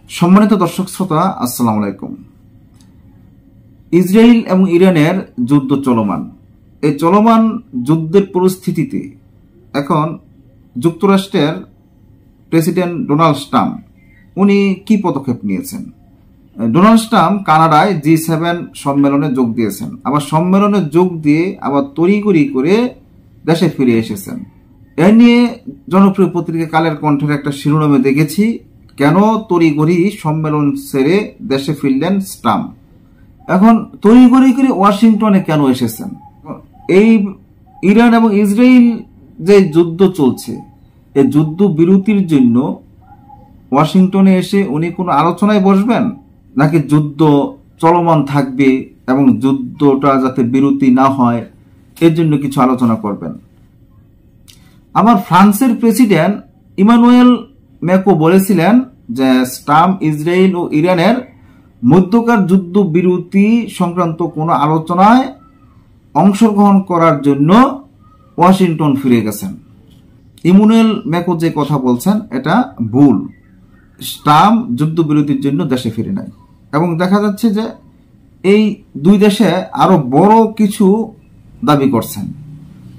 সম্মানিত দর্শক শ্রোতা, আসসালামু আলাইকুম। ইসরায়েল এবং ইরানের যুদ্ধ চলমান। এই চলমান যুদ্ধের পরিস্থিতিতে এখন যুক্তরাষ্ট্রের প্রেসিডেন্ট ডোনাল্ড ট্রাম্প উনি কি পদক্ষেপ নিয়েছেন? ডোনাল্ড ট্রাম্প কানাডায় G7 সম্মেলনে যোগ দিয়েছেন, আবার সম্মেলনে যোগ দিয়ে আবার তড়িঘড়ি করে দেশে ফিরে এসেছেন। এ নিয়ে জনপ্রিয় পত্রিকা কালের কণ্ঠের একটা শিরোনামে দেখেছি, কেন তড়িঘড়ি সম্মেলন সেরে দেশে ফিরলেন ট্রাম্প। এখন তড়িঘড়ি করে ওয়াশিংটনে কেন এসেছেন? এই ইরান এবং ইসরায়েল যে যুদ্ধ চলছে, এই যুদ্ধ বিরতির জন্য ওয়াশিংটনে এসে উনি কোনো আলোচনায় বসবেন, নাকি যুদ্ধ চলমান থাকবে এবং যুদ্ধটা যাতে বিরতি না হয় এর জন্য কিছু আলোচনা করবেন? আমার ফ্রান্সের প্রেসিডেন্ট ইমানুয়েল ম্যাক্রো বলেছিলেন যে ট্রাম্প ইসরায়েল ও ইরানের মধ্যকার যুদ্ধ বিরতি সংক্রান্ত কোনো আলোচনায় অংশগ্রহণ করার জন্য ওয়াশিংটন ফিরে গেছেন। ইমানুয়েল ম্যাক্রো যে কথা বলছেন এটা ভুল। ট্রাম্প যুদ্ধবিরতির জন্য দেশে ফিরে নাই, এবং দেখা যাচ্ছে যে এই দুই দেশে আরো বড় কিছু দাবি করছেন,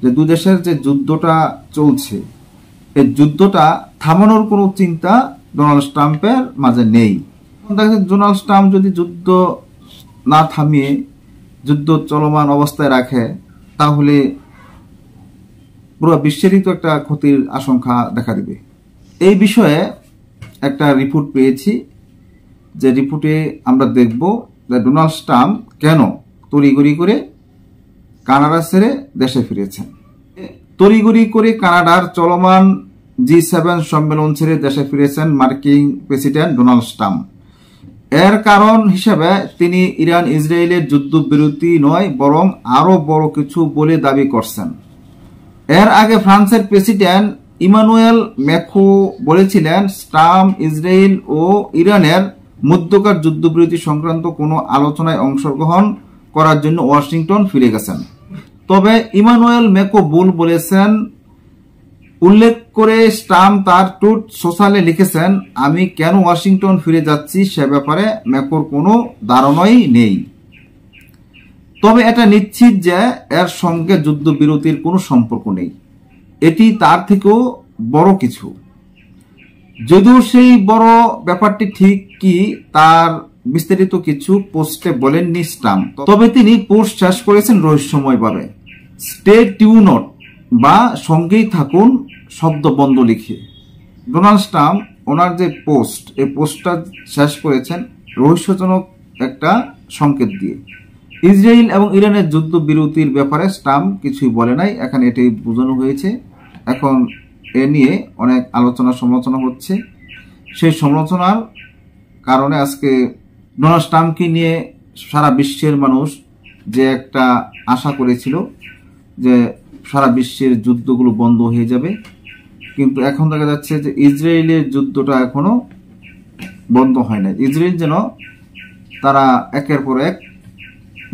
যে দুই দেশের যে যুদ্ধটা চলছে এই যুদ্ধটা থামানোর কোনো চিন্তা ডোনাল্ড ট্রাম্পের মাঝে নেই। দেখা যাচ্ছে ডোনাল্ড ট্রাম্প যদি যুদ্ধ না থামিয়ে যুদ্ধ চলমান অবস্থায় রাখে, তাহলে পুরো বিশ্বেরই তো একটা ক্ষতির আশঙ্কা দেখা দিবে। এই বিষয়ে একটা রিপোর্ট পেয়েছি, যে রিপোর্টে আমরা দেখব যে ডোনাল্ড ট্রাম্প কেন তড়িঘড়ি করে কানাডা ছেড়ে দেশে ফিরেছেন। তড়িঘড়ি করে কানাডার চলমান G7 সম্মেলন ছেড়ে দেশে ফিরেছেন মার্কিন প্রেসিডেন্ট ডোনাল্ড ট্রাম্প। এর কারণ হিসেবে তিনি ইরান ইসরায়েলের যুদ্ধবিরতি নয়, বরং আরো বড় কিছু বলে দাবি করছেন। এর আগে ফ্রান্সের প্রেসিডেন্ট ইমানুয়েল ম্যাক্রো বলেছিলেন ট্রাম্প ইসরায়েল ও ইরানের মধ্যকার যুদ্ধবিরতি সংক্রান্ত কোনো আলোচনায় অংশগ্রহণ করার জন্য ওয়াশিংটন ফিরে গেছেন। তবে ইমানুয়েল ম্যাক্রো ভুল বলেছেন। উল্লেখ করে ট্রাম্প তার টুইট সোশ্যালে লিখেছেন, আমি কেন ওয়াশিংটন ফিরে যাচ্ছি সে ব্যাপারে ম্যাক্রোর কোনো ধারণাই নেই। তবে এটা নিশ্চিত যে এর সঙ্গে যুদ্ধবিরতির কোনো সম্পর্ক নেই, এটি তার থেকেও বড় কিছু। যদিও সেই বড় ব্যাপারটি ঠিক কি তার বিস্তারিত কিছু পোস্টে বলেননি ট্রাম্প, তবে তিনি পোস্ট শেষ করেছেন রহস্যময়ভাবে, স্টে টিউনড বা সঙ্গেই থাকুন শব্দ বন্ধ লিখে। ডোনাল্ড ট্রাম্প ওনার যে পোস্ট, এই পোস্টটা শেষ করেছেন রহস্যজনক একটা সংকেত দিয়ে। ইসরায়েল এবং ইরানের যুদ্ধ বিরতির ব্যাপারে ট্রাম্প কিছুই বলে নাই, এখানে এটাই বোঝানো হয়েছে। এখন এ নিয়ে অনেক আলোচনা সমালোচনা হচ্ছে। সেই সমালোচনার কারণে আজকে ডোনাল্ড ট্রাম্পকে নিয়ে সারা বিশ্বের মানুষ যে একটা আশা করেছিল যে সারা বিশ্বের যুদ্ধগুলো বন্ধ হয়ে যাবে, কিন্তু এখন দেখা যাচ্ছে যে ইসরায়েলের যুদ্ধটা এখনো বন্ধ হয় না। ইসরায়েল যেন তারা একের পর এক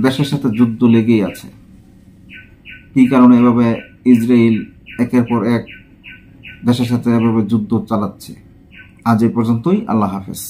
দেশের সাথে যুদ্ধ লেগেই আছে। কি কারণে এভাবে ইসরায়েল একের পর এক দেশের সাথে এভাবে যুদ্ধ চালাচ্ছে? আজ এই পর্যন্তই। আল্লাহ হাফেজ।